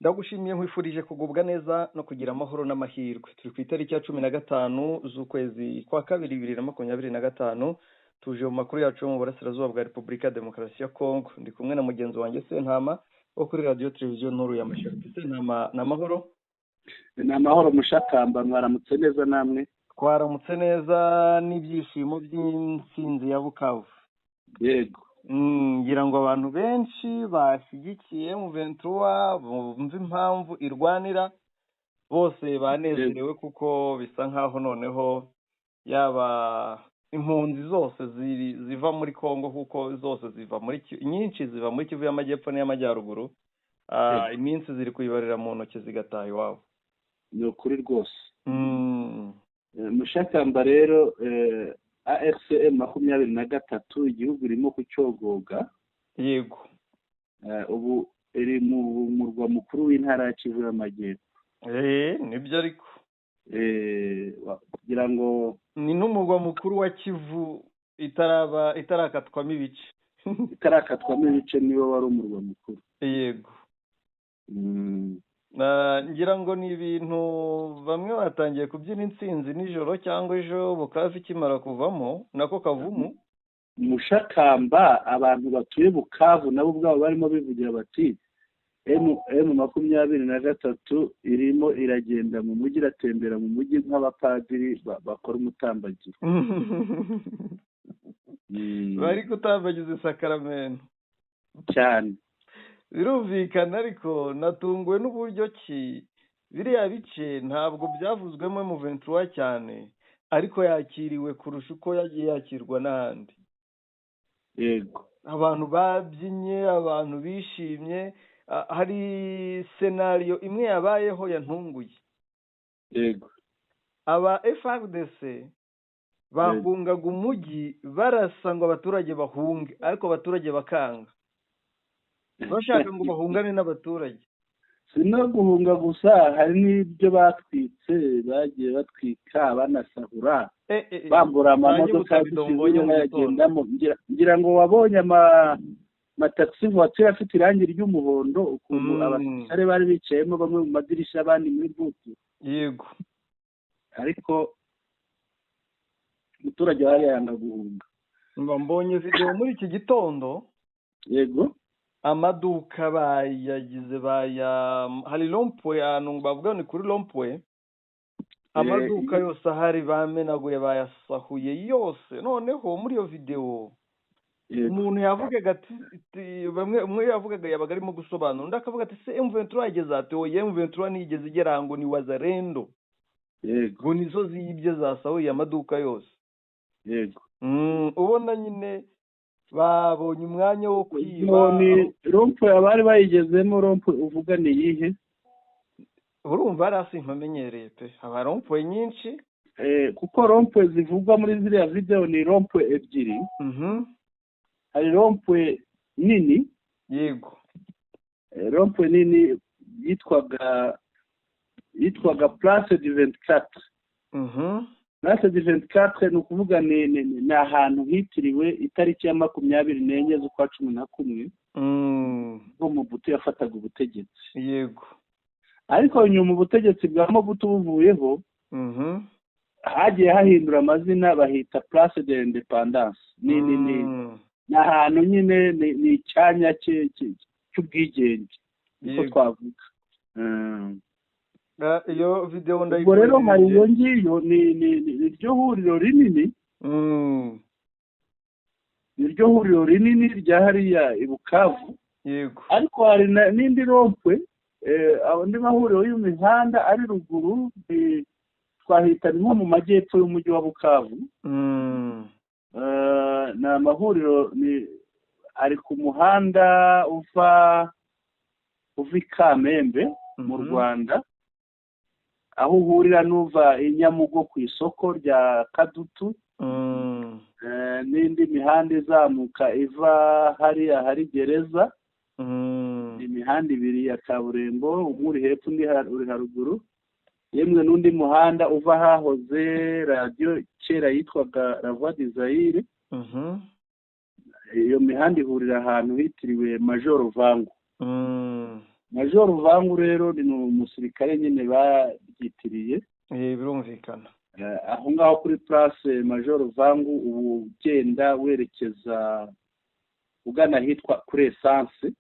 Ndagushimiye nkwifurije kugubwa neza no kugira amahoro n'amahirwe. Turi ku itariki ya 15 z'ukwezi kwa kabiri 2025. Tuje mu makuru yacu yo mu burasirazuba bwa Repubulika ya Demokarasi ya Kongo. Ndi kumwe na mugenzi wanjye Sentama wo kuri radio televiziyo Nkuru ya Masharika. Sentama, na mahoro? Ni amahoro mushakamba, mwaramutse neza namwe? Twaramutse neza n'ibyishimo by'intsinzi ya Bukavu. Yego. Ngira ngo abantu benshi bashyigikiye mu 23 bumva impamvu irwanira, bose banezerewe kuko bisa nkaho noneho yaba impunzi zose ziva muri Kongo, kuko zose ziva muri nyinshi ziva muri Kivu y'Amajyepfo n'Amajyaruguru, iminsi ziri kuyibarira mu ntoki zigataha iwabo. Ni ukuri rwose. Mushakamba rero, AFCM 23 igihugu irimo kucyogoga. Yego. Ubu iri mu murwa mukuru w'intara ya Kivu y'Amajyepfo. Nibyo ariko. Kugira ngo ni n'umurwa mukuru wa Kivu itarakatwamo ibice. Itarakatwamo ibice niwo wari umurwa mukuru. Yego. Ngira ngo ni ibintu bamwe batangiye kubyina intsinzi nijoro cyangwa ejo Bukavu ikimara kuvamo nako kavumu. Mushakamba, abantu batuye Bukavu nabo ubwabo barimo bivugira bati M23 irimo iragenda mu mujyi, iratembera mu mujyi nk'abapadiri bakora umutambagiro. Bari kutambagiza isakaramento cyane. Birumvikana, ariko natunguwe n'uburyo ki biriya bice ntabwo byavuzwemo mu 23 cyane, ariko yakiriwe kurusha uko yagiye yakirwa n'ahandi. Yego. Abantu babyinye, abantu bishimye. Hari scenario imwe yabayeho yantunguye. Yego. Aba FARDC bahungaga umujyi barasa ngo abaturage bahunge, ariko abaturage bakanga. Bashaka ngo bahungane n'abaturage. Sino guhunga gusa, hari n'ibyo batwitse, bagiye batwika banasahura, bambura amamodoka yagendamo. Ngira ngo wabonye amataxi voiture afite irangi ry'umuhondo, ukuntu abasirikare bari bicayemo, bamwe mu madirishya abandi muri butu. Yego. Ariko umuturage wari yanga guhunga. Mbonye video muri iki gitondo. Yego. Amaduka bayagize hari rompwe ahantu bavuga ni kuri rompwe, amaduka yose ahari bamenaguye bayasahuye yose. Noneho muri iyo video umuntu yavugaga ati umwe yavugaga yabaga arimo gusobanura, undi akavuga ati se M23 yageze ati oye M23 nigeze igera ngo ni wazarendo. Yego. Ngo nizo zibye zasahuye amaduka yose. Yego. Ubona nyine babonye umwanya wo kwiba. Ni rompwe abari bayigezemo. Rompwe uvuga ni yihe? Urumva rasi mpamenyereye pe, aba rompwe nyinshi. Kuko rompwe zivugwa muri ziriya video ni rompwe ebyiri. Hari rompwe nini. Yego. Rompwe nini yitwaga Place du 24. Place du 24 ni ukuvuga ni ahantu hitiriwe itariki ya 24 z'ukwa 11 ubwo Mobutu yafataga ubutegetsi. Yego. Ariko nyuma ubutegetsi bwa Mobutu buvuyeho, hagiye hahindura amazina bahita Place de l'Independance. Ni ahantu nyine ni icyanya cy'ubwigenge uko twavuga. Iyo video ubwo rero hari iyo ngiyo ni ryo huriro rinini. Ni ryo huriro rinini rya hariya i Bukavu. Yego. Ariko hari n'indi rompwe, andi mahuriro y'imihanda ari ruguru, twahita nko mu majyepfo y'umujyi wa Bukavu. Ni amahuriro ari ku muhanda uva i Kamembe mu Rwanda, aho uhurira n'uva i Nyamugo ku isoko rya Kadutu. N'indi mihanda izamuka iva hariya hari gereza. Imihanda ibiri ya kaburimbo, umwe uri hepfo undi uri haruguru. Yemwe n'undi muhanda uva hahoze radio kera yitwaga La Voix du Zaire. iyo mihanda ihurira ahantu hitiriwe Major Vangu. Major Vangu rero ni umusirikare nyine babyitiriye birumvikana. Aho ngaho kuri place Major Vangu ubu ugenda werekeza ugana hitwa kuri Essence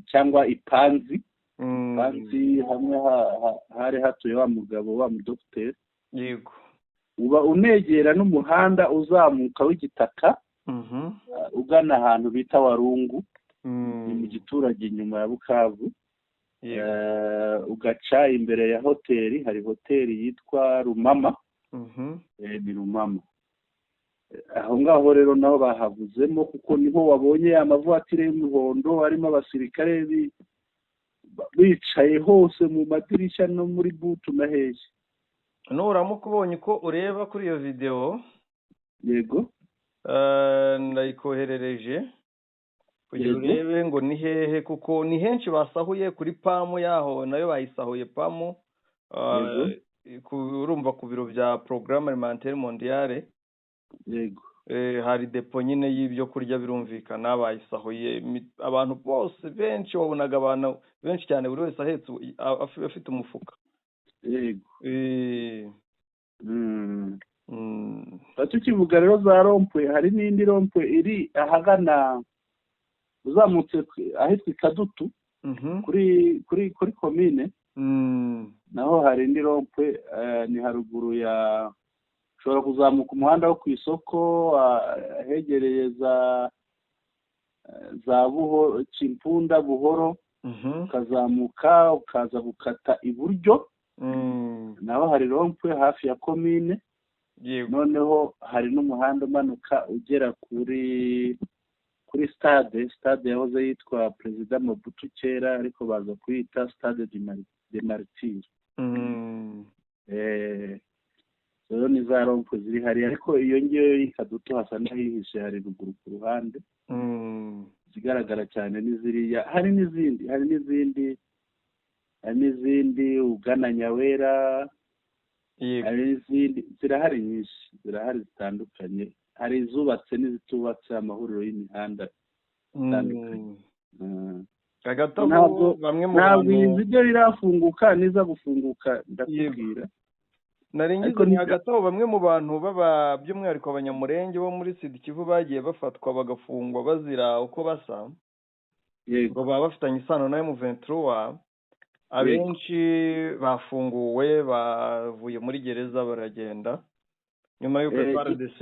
cyangwa Ipanzi. Ipanzi hamwe hari hatuye wa mugabo wa mudokiteri. Yego. Uba unegera n'umuhanda uzamuka w'igitaka ugana ahantu bita Warungu ni mu giturage inyuma ya Bukavu. Ugaca imbere ya hoteli, hari hoteli yitwa Rumama. Ni Rumama. Aho ngaho rero naho bahavuzemo kuko niho wabonye amavuatire y'umuhondo arimo abasirikare bicaye hose mu madirishya no muri butu na heje. Nuramuka ubonye ko ureba kuri iyo video. Yego. Ndayikoherereje kugira urebe ngo ni hehe kuko ni henshi basahuye kuri pamu yaho nayo bayisahuye pamu. Urumva ku biro bya Programme Alimentaire Mondiale. Yego. Hari depo nyine y'ibyo kurya birumvikana bayisahuye abantu bose benshi wabonaga abantu benshi cyane buri wese ahetse afite umufuka. Yego. Tukivuga rero za rompwe hari n'indi rompwe iri ahagana uzamutse ahitwa Kadutu kuri komine. Naho hari indi rompwe ni haruguru ya ushobora kuzamuka umuhanda wo ku isoko hegereye za Buhoro Cimpunda Buhoro ukazamuka ukaza gukata iburyo. Naho hari rompwe hafi ya komine. Noneho hari n'umuhanda umanuka ugera kuri stade yahoze yitwa President Mobutu kera ariko baza kuyita Stade de Martyrs. Rero ni za rompwe ziri hari ariko iyo ngiyo y'Ikadutu hasa n'ahihishe hari ruguru ku ruhande. Zigaragara cyane n'iziriya hari n'izindi ugana Nyawera. Hari n'izindi zirahari nyinshi zirahari zitandukanye hari izubatse n'izitubatse amahuriro y'imihanda itandukanye. Ntabwo bamwe mu bantu ibyo birafunguka niza gufunguka ndakubwira. Naringize ni hagati aho bamwe mu bantu baba by'umwihariko abanyamurenge bo muri Sud Kivu bagiye bafatwa bagafungwa bazira uko basa. Yego. Baba bafitanye isano na M23. Abenshi bafunguwe bavuye muri gereza baragenda nyuma y'uko FARDC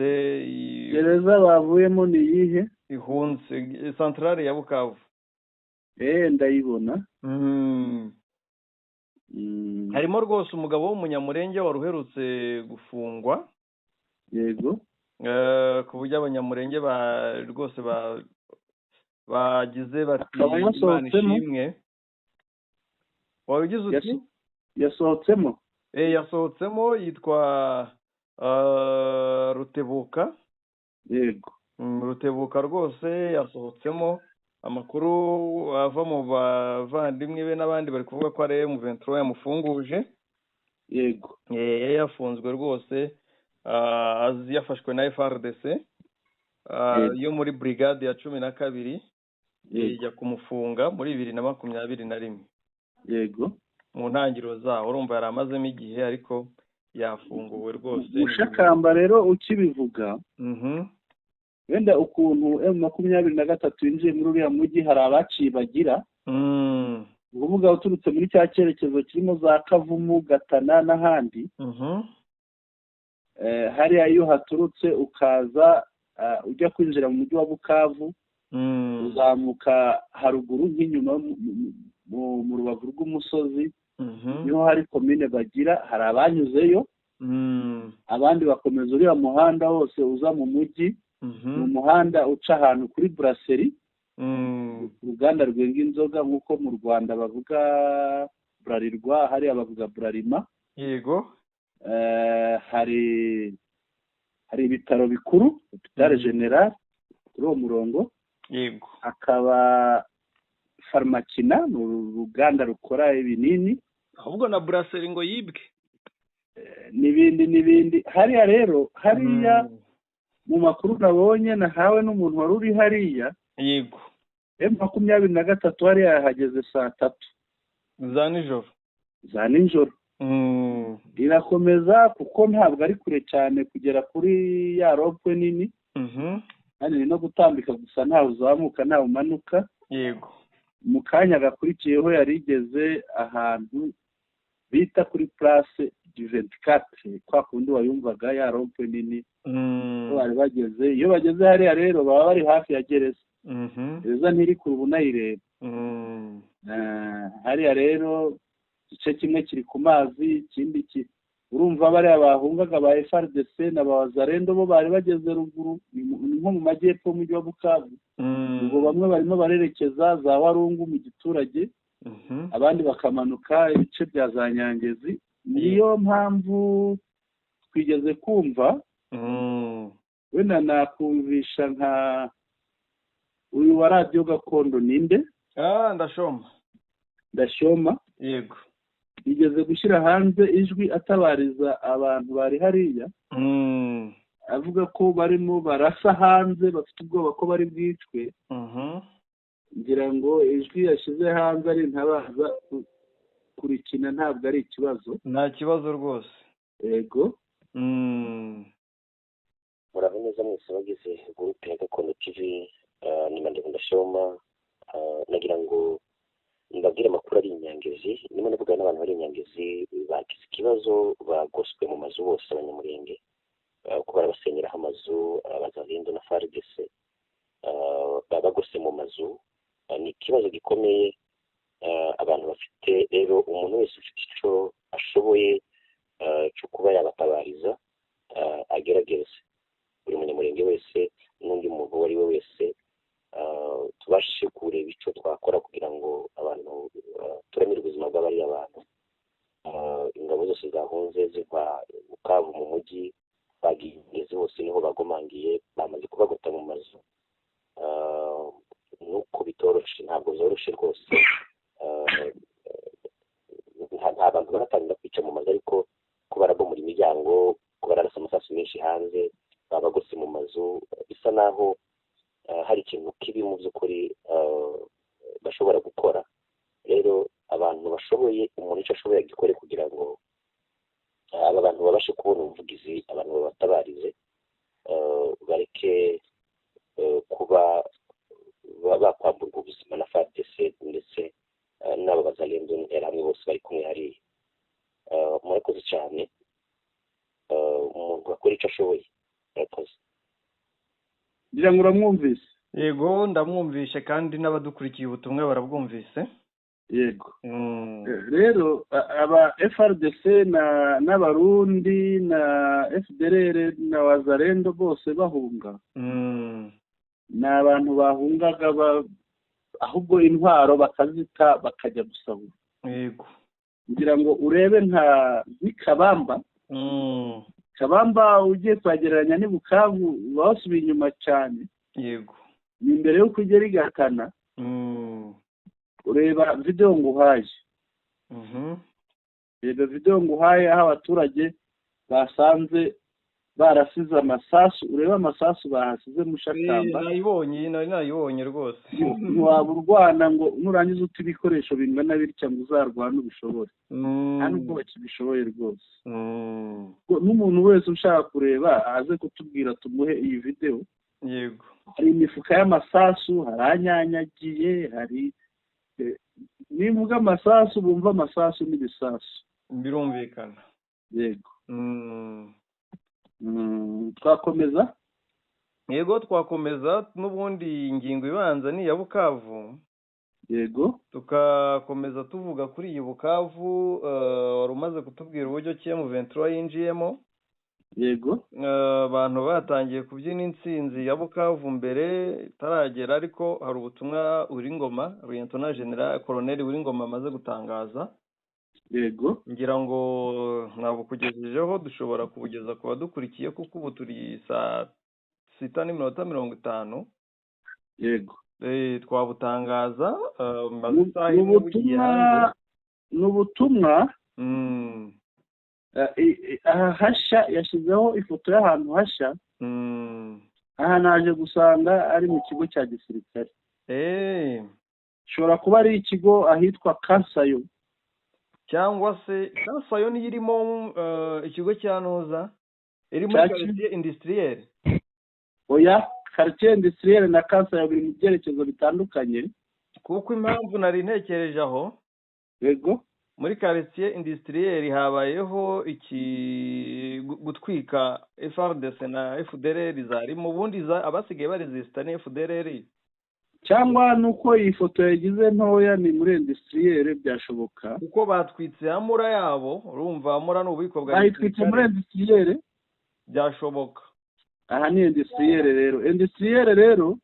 gereza bavuyemo ni yihe ihunze centrale ya Bukavu. Ndayibona. Harimo rwose umugabo w'umunyamurenge waruherutse gufungwa. Yego. Ku buryo abanyamurenge rwose bagize bati ishimwe. Wabigize uti yasohotsemo. Yasohotsemo yitwa Rutebuka. Yego. Rutebuka rwose yasohotsemo. Amakuru ava mu bavandimwe be n'abandi bari kuvuga ko ari M23 yamufunguje. Yego. Yafunzwe rwose yafashwe na FARDC yo muri brigade ya 12 ijya kumufunga muri 2021. Yego. Mu ntangiriro zaho urumva yaramazemo igihe ariko yafunguwe rwose. Ushakamba rero ukibivuga. Wenda ukuntu M23 yinjiye muri uriya mujyi hari abaciye bagira. Uvuga uturutse muri cya cyerekezo kirimo za Kavumu Gatana n'ahandi. Hariya iyo haturutse ukaza ujya kwinjira mu mujyi wa Bukavu. Uzamuka haruguru nk'inyuma mu rubavu rw'umusozi. Niho hari komine bagira hari abanyuzeyo. Abandi bakomeza uriya muhanda wose uza mu mujyi. Mu muhanda uca ahantu kuri brasserie. Uruganda rwenga inzoga nk'uko mu Rwanda bavuga Bralirwa hari abavuga Bralima. Yego. Hari ibitaro bikuru Hopital General kuri uwo murongo. Yego. Akaba Pharmakina ni uruganda rukora ibinini. Ahubwo na brasserie ngo yibwe. N'ibindi hariya rero hariya mu makuru nabonye nahawe n'umuntu wari uri hariya. Yego. M23 hari yahageze saa 3 za nijoro irakomeza kuko ntabwo ari kure cyane kugera kuri ya rope nini kandi no gutambika gusa ntawe uzamuka ntawe umanuka. Yego, mu kanya gakurikiyeho yarigeze ahantu bita kuri place du 24 kwa kundi wayumvaga ya rope nini. Bari bageze, iyo bageze hariya rero baba bari hafi ya gereza. Gereza ntiri ku bunayireba. Hariya rero igice kimwe kiri ku mazi, ikindi urumva bari abahungaga ba FRDC n'abazarendo bo bari bageze ruguru nko mu majyepfo mu gihugu Bukavu. Ubwo bamwe barimo barerekeza za Warungu mu giturage, abandi bakamanuka ibice bya za Nyangezi. Niyo mpamvu twigeze kumva wenda nakumvisha nka uyu wa radio gakondo ninde? Ndashoma. Yego, yigeze gushyira hanze ijwi atabariza abantu bari hariya, avuga ko barimo barasa hanze bafite ubwoba ko bari bwicwe. ngira ngo ijwi yashyize hanze ari ntabaza kurikina ntabwo ari ikibazo. Nta kibazo rwose. Yego. Muraho neza mwese bagize gurupe ya Gakondo TV. Nyuma ndashoma nagira ngo ndabwire amakuru ari Nyangezi. Nimwe navuga n'abantu bari Nyangezi bagize ikibazo bagoswe mu mazu bose abanyamurenge kuko barabasenyeraho amazu abazalindo na FARDC bagose mu mazu. Ni ikibazo gikomeye abantu bafite. Rero umuntu wese ufite icyo ashoboye cyo kuba yabatabariza agerageze. Buri munyamurenge wese n'undi muntu uwo ari we wese tubashe kureba icyo twakora kugira ngo abantu turamire ubuzima bw'abariya abantu. Ingabo zose zahunze ziva Bukavu mu mujyi bageze hose niho bagomangiye, bamaze kubagota mu mazu. Nuko bitoroshe, ntabwo zoroshe rwose. Nta bantu baratangira kwica mu mazu, ariko ko barabomora imiryango, ko bararasa amasasu menshi hanze, babagose mu mazu, bisa naho hari ikintu kibi mu by'ukuri bashobora gukora. Rero abantu bashoboye, umuntu icyo ashoboye agikore kugira ngo aba bantu babashe kubona ubuvugizi, abantu babatabarize, bareke kuba bakwamburwa ubuzima na FARDC ndetse n'abo bazalendo hamwe bose bari kumwe hariya. Murakoze cyane. Umuntu akora icyo ashoboye. Murakoze. ngira ngo uramwumvise. Yego, ndamwumvishe kandi n'abadukurikiye ubutumwa barabwumvise. Yego. Rero aba FRDC n'abarundi na FDLR na wazalendo bose bahunga. Ni abantu bahungaga ahubwo intwaro bakazita bakajya gusahura. Yego. ngira ngo urebe nk'Ikabamba. Kabamba ugiye kwagereranya ni Bukavu basubiye inyuma cyane. Yego. Ni imbere yo kugera igatana. Ureba video nguhaye. Reba video nguhaye aho abaturage basanze barasize amasasu. Ureba amasasu bahasize mu Shakamba. Nayibonye rwose. Waba urwana ngo nurangiza uti ibikoresho bingana bitya ngo uzarwana ubishobore. Nta nubwo bakibishoboye rwose. N'umuntu wese ushaka kureba aze kutubwira tumuhe iyi video. Yego. Hari imifuka y'amasasu, haranyanyagiye, hari nivuga amasasu bumva amasasu n'ibisasu. Birumvikana. Yego. Twakomeza? Yego, twakomeza. N'ubundi ingingo ibanza ni ya Bukavu. Yego. Tukakomeza tuvuga kuri iyi Bukavu. Wari umaze kutubwira uburyo M23 yinjiyemo. Yego. Abantu batangiye kubyina intsinzi ya Bukavu mbere itaragera, ariko hari ubutumwa Uringoma, Lieutenant General Colonel Uringoma amaze gutangaza. Yego. Ngira ngo ntabwo kugejejeho dushobora kubugeza ku badukurikiye kuko ubu turi saa 6:50. Yego. Twabutangaza n'ubutumwa aha hasha yashyizeho ifoto y'ahantu hasha. aha naje gusanga ari mu kigo cya gisirikare. Shobora kuba ari ikigo ahitwa Kansayo cyangwa se Kansayo niyo irimo ikigo cya Noza iri muri quartier industrielle. Oya, quartier industrielle na Kansayo biri mu byerekezo bitandukanye. Kuko impamvu nari ntekereje aho, yego, muri quartier industrielle habayeho gutwika FARDC na FDLR zari mu bundi abasigaye baresista ne FDLR. Cyangwa nuko iyi foto yagize ntoya ni muri industrielle byashoboka. Kuko batwitse Amura yabo, urumva Amura n'ububiko bwa bayitwitse muri industrielle byashoboka. Aha ni industrielle rero. Industrielle rero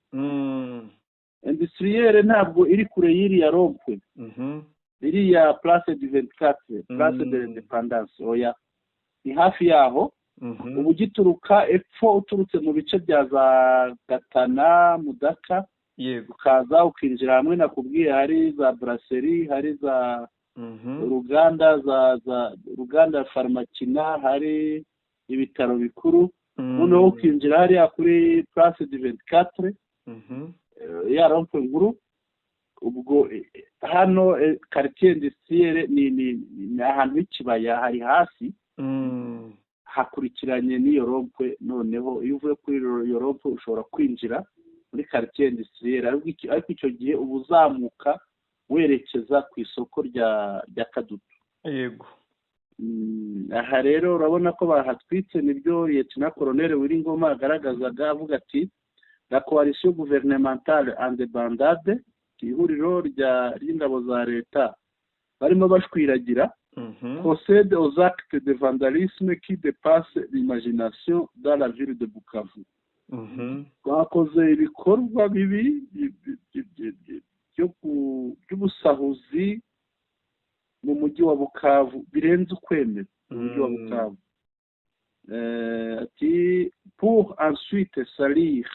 industrielle ntabwo iri kure y'iri ya Rompwe. Iri ya Place du 24, Place de l'Indépendance. Oya, ni hafi yaho. Ubu gituruka epfo uturutse mu bice bya za Gatana, Mudaka, yego, ukaza ukinjira hamwe nakubwiye hari za brasserie, hari za uruganda za ruganda Farmakina, hari ibitaro bikuru. Noneho ukinjira hariya kuri Place du 24 ya Rompwe nkuru. Ubwo hano quartier industrielle ni ahantu h'ikibaya, hari hasi hakurikiranye n'iyo Rompwe. Noneho iyo uvuye kuri iyo Rompwe ushobora kwinjira muri quartier industrielle, ariko icyo gihe uba uzamuka werekeza ku isoko rya Kadutu. Yego. Aha rero urabona ko bahatwitse, nibyo Lieutenant Colonel Wiringoma agaragazaga avuga ati la coalition gouvernementale en débandade, ihuriro ry'ingabo za leta barimo bashwiragira, procède aux actes de vandalisme qui dépassent l'imagination dans la ville de Bukavu. Bakoze ibikorwa bibi by'ubusahuzi mu mujyi wa Bukavu birenze ukwemera. Umujyi wa Bukavu ati pour ensuite salir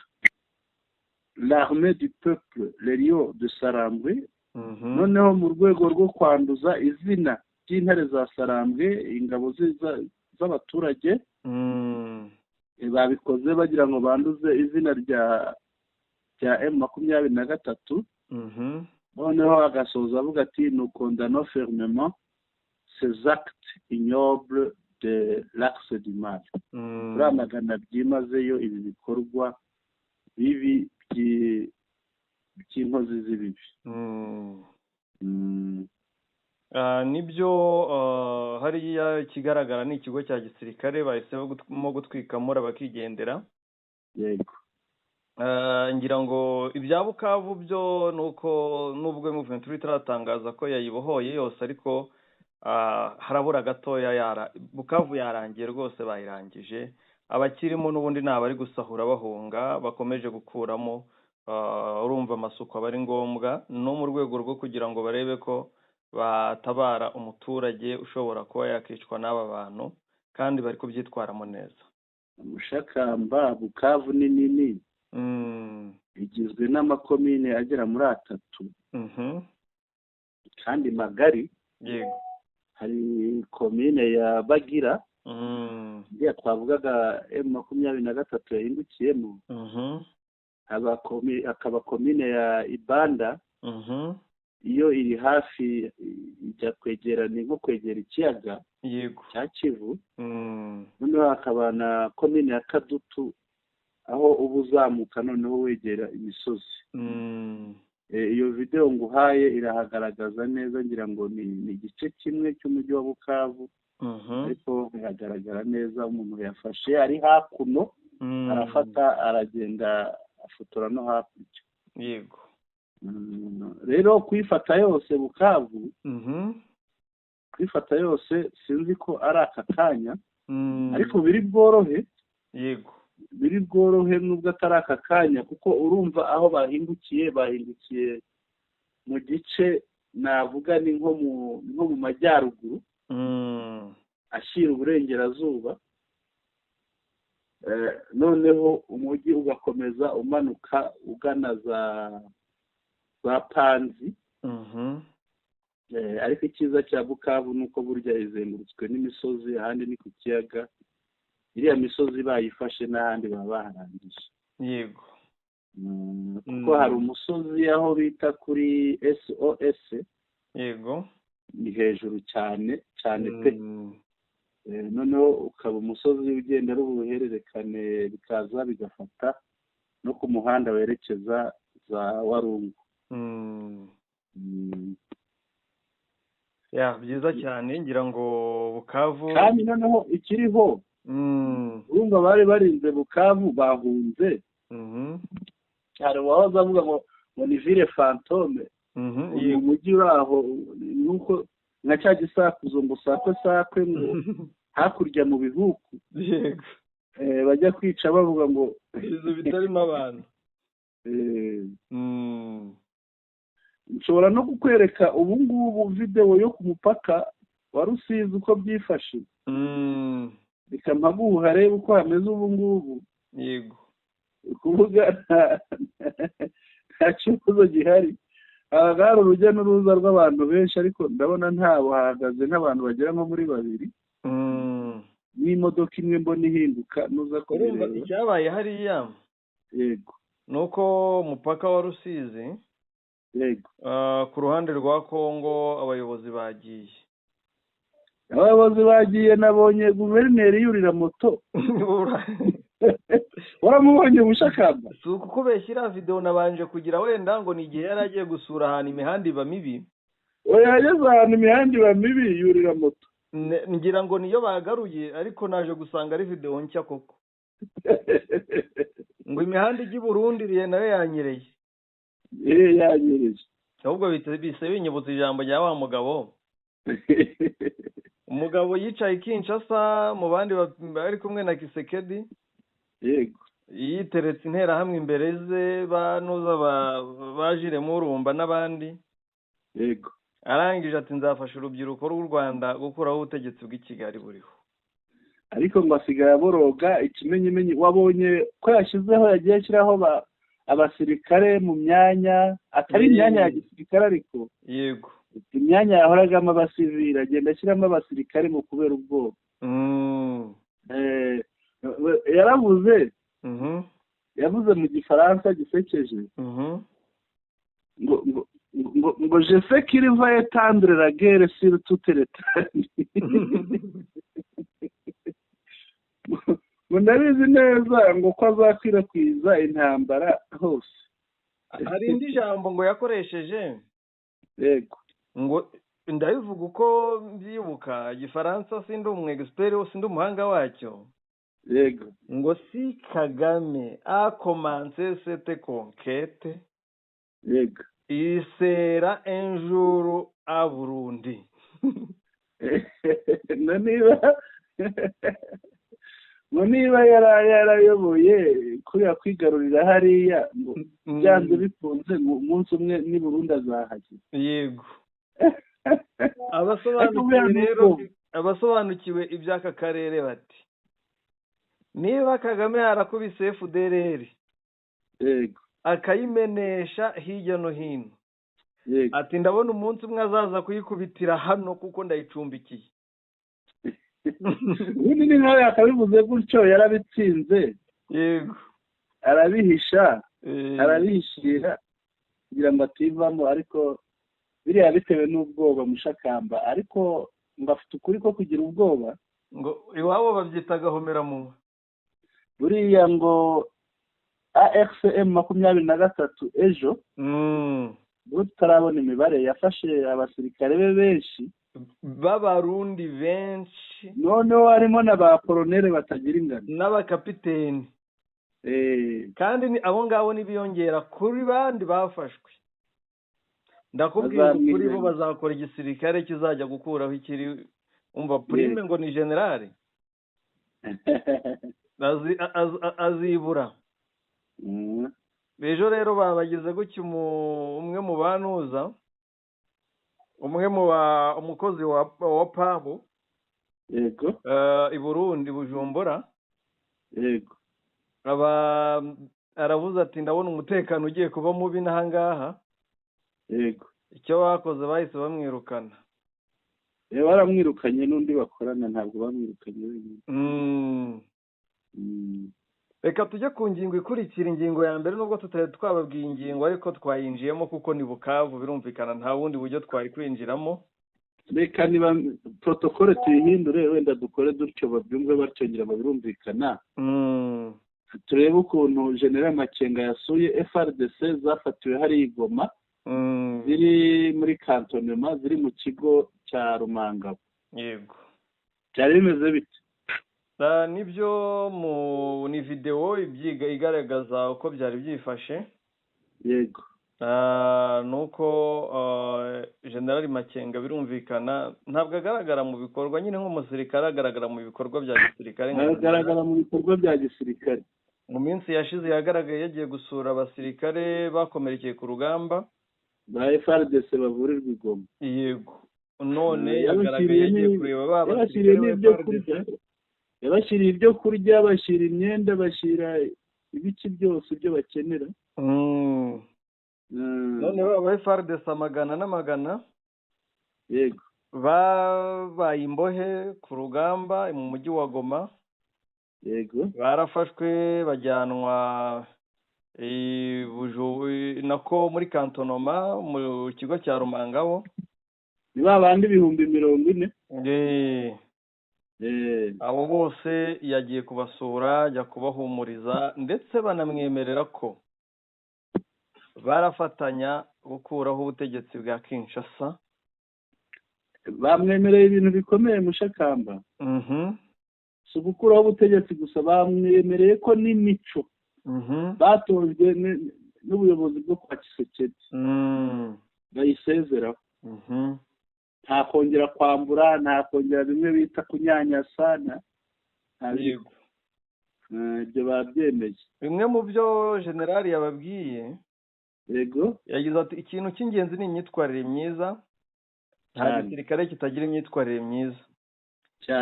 l'armée du peuple, les lions de Sarambwe. Noneho mu rwego rwo kwanduza izina ry'intare za Sarambwe, ingabo z'abaturage babikoze bagira ngo banduze izina rya M23. Noneho agasoza avuga ati nous condamnons fermement ces actes ignobles de l'axe du mal. Turamagana byimazeyo ibi bikorwa bibi by'inkozi z'ibibi. Nibyo hariya ikigaragara ni ikigo cya gisirikare bahisemo gutwikamo bakigendera. Yego. Ngira ngo ibya Bukavu byo nuko nubwo M23 itaratangaza ko yayibohoye yose, ariko harabura gatoya Bukavu yarangiye rwose, bayirangije. Abakirimo n'ubundi nabari gusahura bahunga bakomeje gukuramo. Urumva amasuku aba ari ngombwa no mu rwego rwo kugira ngo barebe ko batabara umuturage ushobora kuba yakicwa n'aba bantu, kandi bari kubyitwaramo neza. Mushakamba Bukavu ni nini, igizwe n'amakomine agera muri 3 kandi magari. Yego. Hari komine ya Bagira ndiye twavugaga M23 yahindukiyemo. Akaba komine ya Ibanda, iyo iri hafi ijya kwegerana nko kwegera ikiyaga cya Kivu. Noneho hakaba na komine ya Kadutu, aho uba uzamuka noneho wegera imisozi. Iyo video nguhaye irahagaragaza neza, ngira ngo ni igice kimwe cy'umujyi wa Bukavu, ariko biragaragara neza. Umuntu yafashe ari hakuno, arafata aragenda afotora no hakurya. Yego. Rero kwifata yose Bukavu, kwifata yose sinzi ko ari aka kanya, ariko biri bworohe. Yego. Biri bworohe nubwo atari aka kanya, kuko urumva aho bahindukiye mu gice navuga ni nko mu majyaruguru ashyira uburengerazuba. Noneho umujyi ugakomeza umanuka ugana za Panzi. Ariko icyiza cya Bukavu nuko burya izengurutswe n'imisozi, ahandi ni ku kiyaga. Iriya misozi bayifashe n'ahandi baba baharangije. yego kuko hari umusozi aho bita kuri SOS yego ni hejuru cyane cyane pe noneho ukaba umusozi ugenda ari uruhererekane bikaza bigafata no ku muhanda werekeza za Warungu. ya byiza cyane ngira ngo Bukavu kandi noneho ikiriho urumva bari barinze Bukavu bahunze hari uwahoze avuga ngo ni ville fantôme uyu mujyi uri aho nuko nka cya gisakuzo ngo sakwe ngo hakurya mu bihugu yego bajya kwica bavuga ngo izo bitarimo abantu nshobora no kukwereka ubu ngubu video yo ku mupaka wa Rusizi uko byifashe bikampaguha reba uko hameze ubu ngubu yego kuvuga nta kibazo gihari hari urujya n'uruza rw'abantu benshi ariko ndabona ntabo hahagaze nk'abantu bagera nko muri babiri n'imodoka imwe mbona ihinduka nuza kureba icyabaye hariya yego nuko umupaka wa Rusizi yego ku ruhande rwa Kongo abayobozi bagiye nabonye guverineri yurira moto waramubonye Bushakamba si ukubeshyira video nabanje kugira wenda ngo ni igihe yari agiye gusura ahantu imihanda iba mibi yageze ahantu imihanda iba mibi yurira moto ngira ngo niyo bagaruye ariko naje gusanga ari video nshya koko ngo imihanda ijya i Burundi nayo yanyereye yanyereye ahubwo bise binyibutsa ijambo rya wa mugabo umugabo yicaye Kinshasa mu bandi bari kumwe na Kisekedi yego yiteretse interahamwe imbere ze banuza bajiremo urumba n'abandi yego arangije ati nzafasha urubyiruko rw'u Rwanda gukuraho ubutegetsi bw'i Kigali buriho ariko ngo asigaye aboroga ikimenyimenyi wabonye ko yashyizeho yagiye ashyiraho abasirikare mu myanya atari imyanya ya gisirikare ariko yego imyanya yahoragamo abasivili agenda ashyiramo abasirikare mu kubera ubwoba yaravuze yavuze mu gifaransa gisekeje ngo je sais qu'il va étendre la guerre sur toute l'étendue ngo ndabizi neza ngo ko azakwirakwiza intambara hose hari indi jambo ngo yakoresheje yego ngo ndabivuga uko mbyibuka igifaransa sindi umwegespert sindi umuhanga wacyo yego ngo si Kagame a commencé cette conquête yego il sera un jour à Burundi niba yarayoboye kuriya kwigarurira hariya ngo byanze bikunze ngo umunsi umwe ni Burundi azahagera yego abasobanukiwe iby'aka karere bati niba Kagame yarakubise FDLR yego akayimenesha hirya no hino ati ndabona umunsi umwe azaza kuyikubitira hano kuko ndayicumbikiye ubundi ni nkaho yakabivuze gutyo yarabitsinze yego arabihisha arabihishira kugira ngo ativamo ariko biriya bitewe n'ubwoba Mushakamba ariko ngo afite ukuri ko kugira ubwoba ngo iwabo babyita gahomeramumwe buriya ngo AFCM 23 ejo tutarabona imibare yafashe abasirikare be benshi b'abarundi benshi noneho harimo n'abakoloneli batagira ingano n'abakapiteni kandi abo ngabo nibiyongera kuri bandi bafashwe ndakubwira kuri bo bazakora igisirikare kizajya gukuraho ikiri umva prime ngo ni generale azibura ejo rero babagize gutya umwe mu banuza umwe mu umukozi wa PAB yego i Burundi Bujumbura yego aravuze ati ndabona umutekano ugiye kuba mubi n'ahangaha yego icyo bakoze bahise bamwirukana baramwirukanye n'undi bakorana ntabwo bamwirukanye wenyine reka tujye ku ngingo ikurikira. Ingingo ya mbere nubwo tutari twababwiye ingingo ariko twayinjiyemo kuko ni Bukavu, birumvikana nta bundi buryo twari kwinjiramo. Reka niba protokole tuyihindure wenda dukore dutyo babyumve bacyongera birumvikana. Turebe ukuntu General Makenga yasuye FRDC zafatiwe hari Igoma ziri muri cantonnement ziri mu kigo cya Rumangabo. Yego, byari bimeze bite? Nibyo ni video ibyiga igaragaza uko byari byifashe. Yego. Nuko General Makenga birumvikana ntabwo agaragara mu bikorwa nyine nk'umusirikare, agaragara mu bikorwa bya gisirikare. Agaragara mu bikorwa bya gisirikare. Mu minsi yashize yagaragaye yagiye gusura abasirikare bakomerekeye ku rugamba ba FRDC bavurirwa Igoma. Yego, none yagaragaye yagiye kureba babasirikare yabashyiriye ibyo kurya, bashyira imyenda, bashyira ibiki byose ibyo bakenera. None baba FRDC amagana n'amagana. Yego, babaye imbohe ku rugamba mu mujyi wa Goma. Yego, barafashwe bajyanwa nako muri cantonnement mu kigo cya Rumangabo. Ni babandi 40,000. Abo bose yagiye kubasura, ajya kubahumuriza ndetse banamwemerera ko barafatanya gukuraho ubutegetsi bwa Kinshasa. Bamwemereye ibintu bikomeye Mushakamba. Si ugukuraho ubutegetsi gusa, bamwemereye ko n'imico batojwe n'ubuyobozi bwo kwa Kisekedi bayisezeraho. Nta kongera kwambura, nta kongera bimwe bita kunyanyasa. Yego, ibyo babyemeye. bimwe mu byo generali yababwiye. Yego, yagize ati ikintu cy'ingenzi ni imyitwarire myiza. Nta gisirikare kitagira imyitwarire myiza.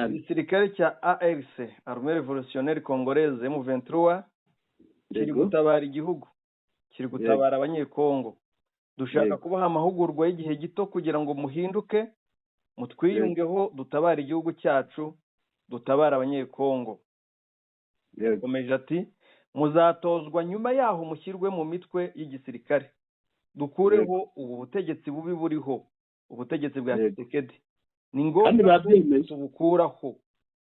Igisirikare cya ARC, Armée Révolutionnaire Congolaise M23, kiri gutabara igihugu, kiri gutabara abanyekongo. Dushaka kubaha amahugurwa y'igihe gito kugira ngo muhinduke, mutwiyungeho, dutabara igihugu cyacu, dutabara abanyekongo. Komeje ati muzatozwa nyuma yaho mushyirwe mu mitwe y'igisirikare, dukureho ubu butegetsi bubi buriho, ubutegetsi bwa Tshisekedi. Ni ngombwa tubukuraho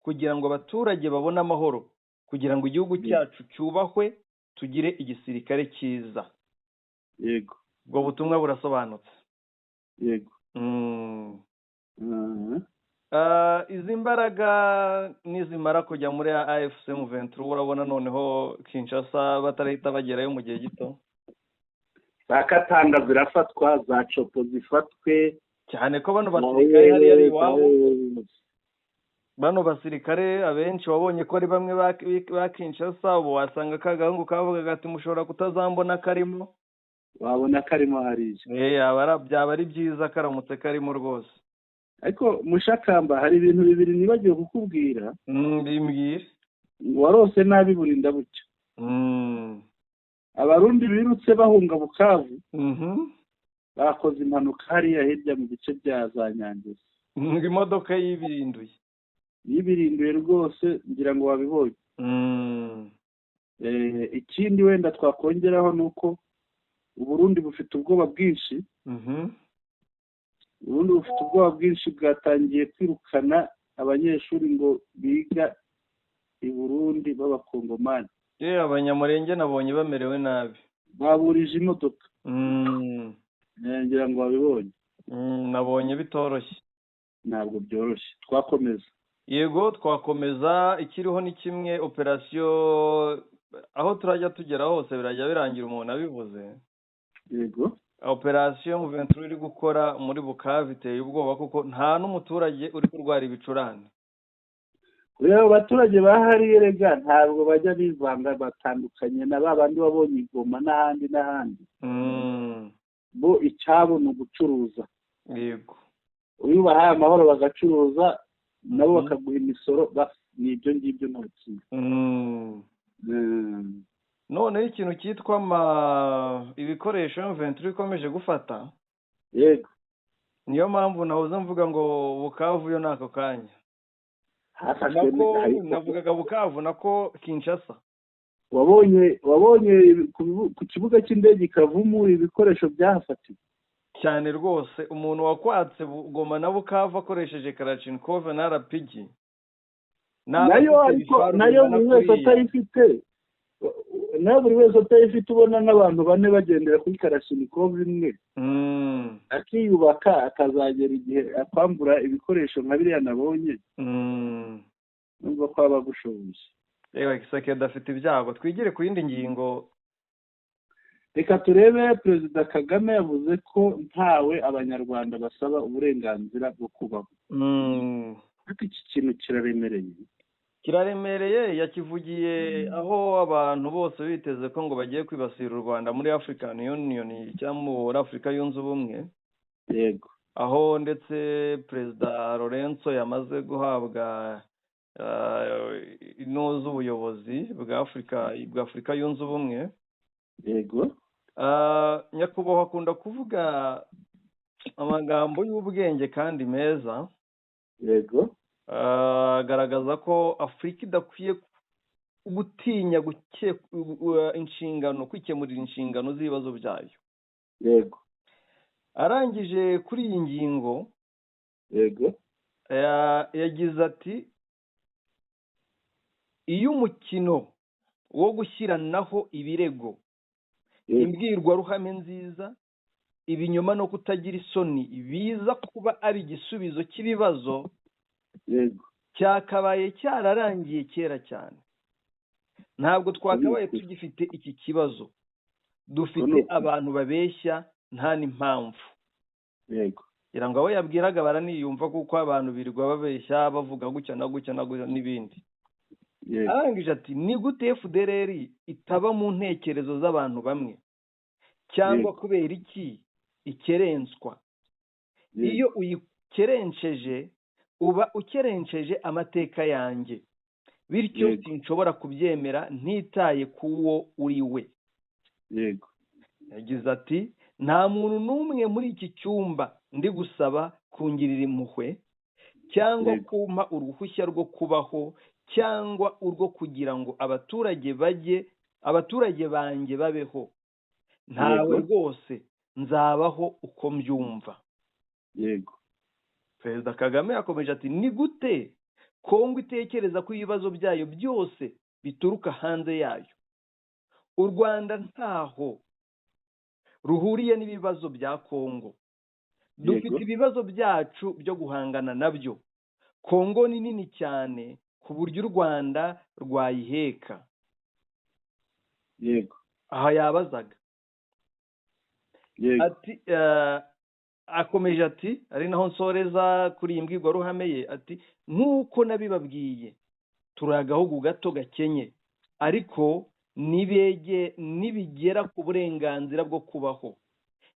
kugira ngo abaturage babone amahoro, kugira ngo igihugu cyacu cyubahwe, tugire igisirikare cyiza. Yego, ubwo butumwa burasobanutse. Yego. Izi mbaraga nizimara kujya muri AFC M23, urabona noneho Kinshasa batarahita bagerayo mu gihe gito. Za Katanga zirafatwa, za Copo zifatwe, cyane ko bano basirikare hari ari iwabo. Bano basirikare abenshi wabonye ko ari bamwe ba Kinshasa, ubu wasanga kagahungu kavuga gati mushobora kutazambona karimo. Wabona karimo hariya. Byaba ari byiza karamutse karimo rwose. Ariko Mushakamba, hari ibintu bibiri nibagiwe kukubwira. Bimbwire. Warose nabi burinda bucya. Abarundi birutse bahunga Bukavu. Bakoze impanuka hariya hirya mu bice bya za Nyangezi. Imodoka yibirinduye rwose, ngira ngo wabibonye. Ikindi wenda twakongeraho nuko Uburundi bufite ubwoba bwinshi. Uburundi bufite ubwoba bwinshi, bwatangiye kwirukana abanyeshuri ngo biga i Burundi b'abakongomani. Abanyamurenge nabonye bamerewe nabi. Baburije imodoka. Ngira ngo wabibonye. Nabonye bitoroshye. Ntabwo byoroshye. Twakomeza. Yego, twakomeza. Ikiriho ni kimwe, operasiyo aho turajya tugera hose birajya birangira umuntu abivuze. Yego. Operasiyo M23 iri gukora muri Bukavu iteye ubwoba kuko nta n'umuturage uri kurwara ibicurane. Rero abaturage bahariye rega ntabwo bajya bivanga, batandukanye na babandi wabonye Igoma n'ahandi. Bo icyabo ni ugucuruza. Yego. Uyu bahaye amahoro bagacuruza, nabo bakaguha imisoro, ni ibyo ngibyo ntakindi. Noneho ikintu cyitwa ibikoresho M23 ikomeje gufata. Yego. Niyo mpamvu nahoze mvuga ngo Bukavu yo nako kanya. Navugaga Bukavu nako Kinshasa. wabonye ku kibuga cy'indege Kavumu ibikoresho byahafatiwe cyane rwose. umuntu wakwatse Goma na Bukavu akoresheje Kalashnikov na RPG nayo buri wese atayifite, ubona nk'abantu bane bagendera kuri Kalashnikov imwe, akiyubaka akazagera igihe akwambura ibikoresho nka biriya nabonye, numva ko aba agushoboye. Reba Kisekedi afite ibyago. Twigire ku yindi ngingo. Reka turebe. Perezida Kagame yavuze ko ntawe abanyarwanda basaba uburenganzira bwo kubaho. Ariko iki kintu kiraremereye. Yakivugiye aho abantu bose biteze ko ngo bagiye kwibasira u Rwanda muri African Union cyangwa muri Afurika yunze ubumwe. Yego. Aho ndetse Perezida Lorenzo yamaze guhabwa inoze ubuyobozi bwa Afurika yunze ubumwe. Yego. Nyakubahwa akunda kuvuga amagambo y'ubwenge kandi meza. Yego. Agaragaza ko Afurika idakwiye gutinya kwikemurira inshingano z'ibibazo byayo. Yego. Arangije kuri iyi ngingo. Yego. Yagize ati iyo umukino wo gushyiranaho ibirego, imbwirwaruhame nziza, ibinyoma no kutagira isoni biza kuba ari igisubizo cy'ibibazo, cyakabaye cyararangiye kera cyane. Ntabwo twakabaye tugifite iki kibazo. Dufite abantu babeshya nta n'impamvu. Yego. Kugira ngo abo yabwiraga baraniyumva kuko abantu birirwa babeshya bavuga gutya na gutya na gutya n'ibindi. Arangije ati ni gute FDLR itaba mu ntekerezo z'abantu bamwe, cyangwa kubera iki ikerenswa? Iyo uyikerenceje uba ukerenceje amateka yanjye, bityo sinshobora kubyemera ntitaye kuwo uri we. Yego. Yagize ati nta muntu n'umwe muri iki cyumba ndi gusaba kungirira impuhwe cyangwa kumpa uruhushya rwo kubaho cyangwa urwo kugira ngo abaturage banjye babeho. Ntawe rwose, nzabaho uko mbyumva. Yego. Perezida Kagame yakomeje ati ni gute Kongo itekereza ko ibibazo byayo byose bituruka hanze yayo? U Rwanda ntaho ruhuriye n'ibibazo bya Kongo. Dufite ibibazo byacu byo guhangana nabyo. Kongo ni nini cyane ku buryo u Rwanda rwayiheka. Yego. Aha yabazaga. Yego. Ati akomeje ati ari naho nsoreza kuri iyi mbwirwaruhame ye, ati nk'uko nabibabwiye turi agahugu gato gakenye, ariko nibigera ku burenganzira bwo kubaho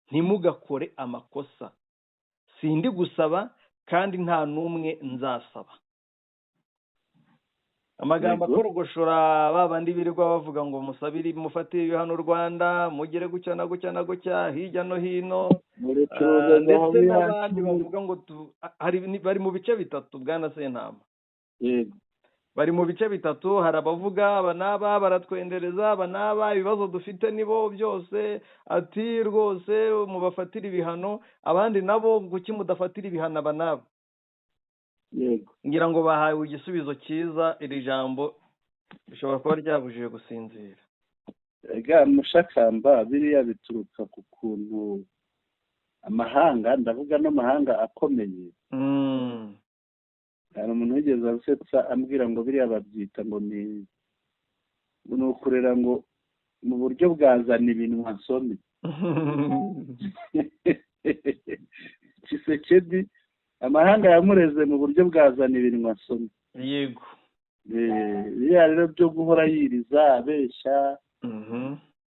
ntimugakore amakosa. Sindi gusaba kandi nta n'umwe nzasaba. Amagambo akorogoshora babandi birirwa bavuga ngo musabire mufatire ibihano u Rwanda, mugere gutya na gutya na gutya hirya no hino, ndetse n'abandi bavuga ngo bari mu bice bitatu. Bwana Sentama, bari mu bice bitatu. Hari abavuga aba n'aba baratwendereza, aba n'aba ibibazo dufite nibo byose, ati rwose mubafatire ibihano. Abandi nabo kuki mudafatira ibihano aba n'aba? Ngira ngo bahawe igisubizo cyiza. Iri jambo rishobora kuba ryabujije gusinzira. Mushakamba biriya bituruka ku kuntu amahanga, ndavuga n'amahanga akomeye, hari umuntu wigeze asetsa ambwira ngo biriya babyita ngo ni ukurera ngo mu buryo bwazana ibintu nsome. Tshisekedi amahanga yamureze mu buryo bwazana ibintu nsome. Yego. Biriya rero byo guhora yiriza abeshya,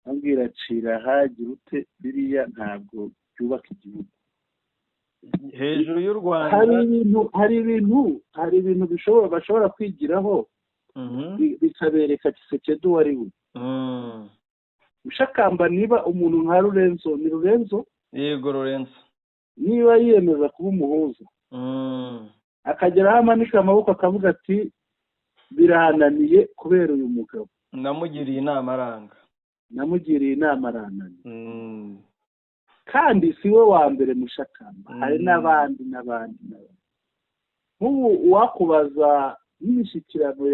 ambwira acira hagira ute, biriya ntabwo byubaka igihugu. Hejuru y'u Rwanda hari ibintu bashobora kwigiraho bikabereka Tshisekedi uwo ari we. Mushakamba niba umuntu nka Lorenzo, ni Lorenzo? Yego, Lorenzo. Niba yiyemeza kuba umuhuza, akageraho amanika amaboko akavuga ati birahananiye kubera uyu mugabo, namugiriye inama aranga. namugiriye inama arananiye. Kandi si we wa mbere Mushakamba, hari n'abandi. Nk'ubu uwakubaza n'imishyikirano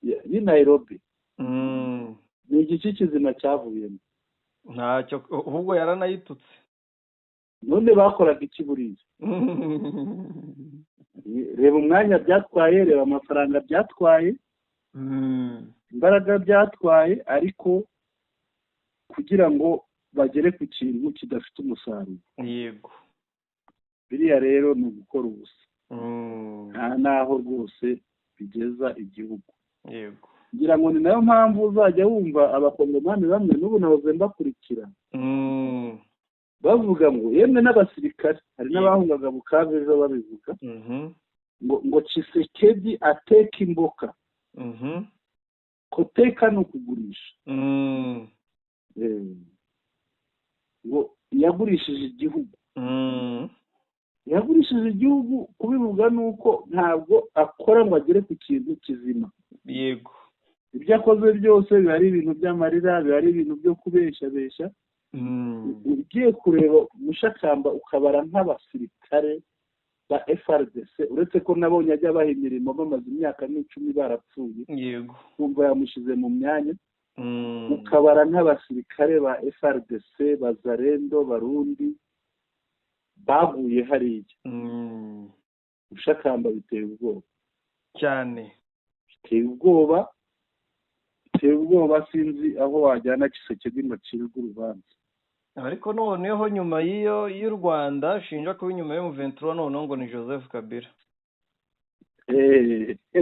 y'i Nairobi, ni igiki kizima cyavuyemo? Ntacyo, ahubwo yaranayitutse. None bakoraga iki buriya? Reba umwanya byatwaye, reba amafaranga byatwaye, imbaraga byatwaye, ariko kugira ngo bagere ku kintu kidafite umusaruro. Yego. Biriya rero ni ugukora ubusa. Nta naho rwose bigeza igihugu. Yego. Ngira ngo ni nayo mpamvu uzajya wumva abakongomani bamwe n'ubu nahoze mbakurikira bavuga ngo yemwe n'abasirikare, hari n'abahungaga Bukavu ejo babivuga ngo Tshisekedi ateka imboka, koteka ni ukugurisha. ngo yagurishije igihugu. Yagurishije igihugu, kubivuga ni uko ntabwo akora ngo agere ku kintu kizima. Yego. Ibyo akoze byose biba ari ibintu by'amarira, biba ari ibintu byo kubeshabesha. Ugiye kureba Mushakamba ukabara nk'abasirikare ba FRDC, uretse ko nabonye ajya baha imirimo bamaze imyaka n'icumi barapfuye. Yego. Kumva yamushyize mu myanya. Ukabara nk'abasirikare ba FRDC, Bazarendo, Barundi baguye hariya. Mushakamba biteye ubwoba cyane. Biteye ubwoba, sinzi aho wajyana Tshisekedi ngo acirwe urubanza. Ariko noneho nyuma y'u Rwanda ashinja kuba inyuma y'M23 noneho ngo ni Joseph Kabila.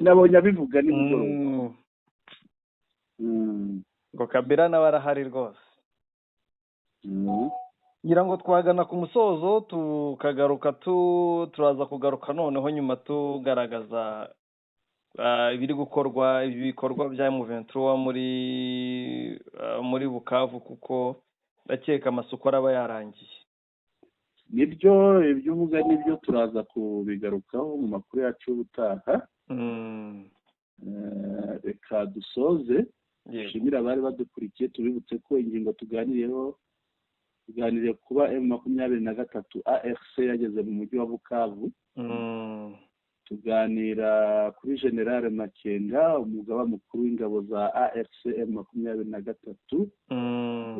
Nabonye abivuga nimugoroba. Ngo Kabila nawe arahari rwose. Ngira ngo twagana ku musozo tukagaruka turaza kugaruka noneho nyuma tugaragaza ibiri gukorwa, ibikorwa bya M23 muri Bukavu, kuko ndakeka amasoko araba yarangiye. Nibyo ibyo uvuga, nibyo turaza kubigarukaho mu makuru yacu y'ubutaha. Reka dusoze. Dushimira abari badukurikiye, tubibutse ko ingingo tuganiriye kuba M23 AFC yageze mu mujyi wa Bukavu. Tuganira kuri General Makenga, umugaba mukuru w'ingabo za AFC M23,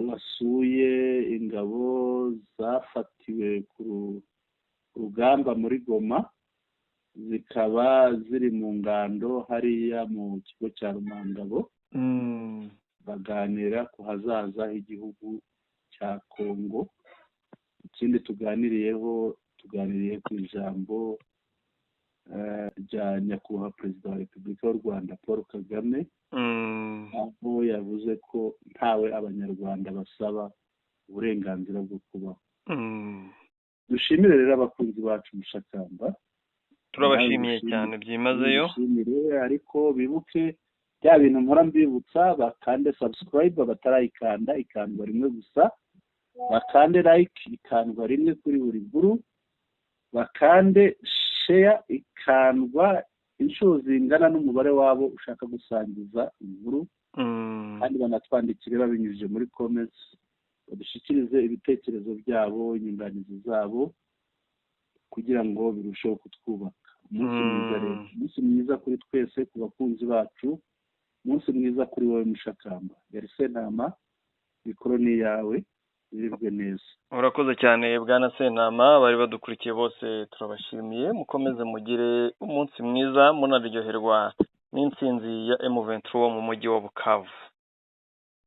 wasuye ingabo zafatiwe ku rugamba muri Goma, zikaba ziri mu ngando hariya mu kigo cya Rumangabo. Baganira ku hazaza h'igihugu cya Kongo. Ikindi tuganiriye ku ijambo rya nyakubahwa perezida wa Repubulika y'u Rwanda Paul Kagame, aho yavuze ko ntawe abanyarwanda basaba uburenganzira bwo kubaho. Dushimire rero abakunzi bacu Mushakamba, turabashimiye cyane byimazeyo. Ariko bibuke bya bintu mpora mbibutsa, bakande subscribe batarayikanda, ikandwa rimwe gusa, bakande like, ikandwa rimwe kuri buri nkuru, bakande share, ikandwa inshuro zingana n'umubare wabo ushaka gusangiza inkuru. Kandi banatwandikire babinyujije muri comments, badushyikirize ibitekerezo byabo, inyunganizi zabo, kugira ngo birusheho kutwubaka. Umunsi mwiza kuri twese, ku bakunzi bacu. Umunsi mwiza kuri wowe Mushakamba. Yari Sentama, mikoro ni yawe, birirwe neza. Urakoze cyane Bwana Sentama, bari badukurikiye bose turabashimiye. Mukomeze mugire umunsi mwiza, munaryoherwa n'intsinzi ya M23 mu mujyi wa Bukavu.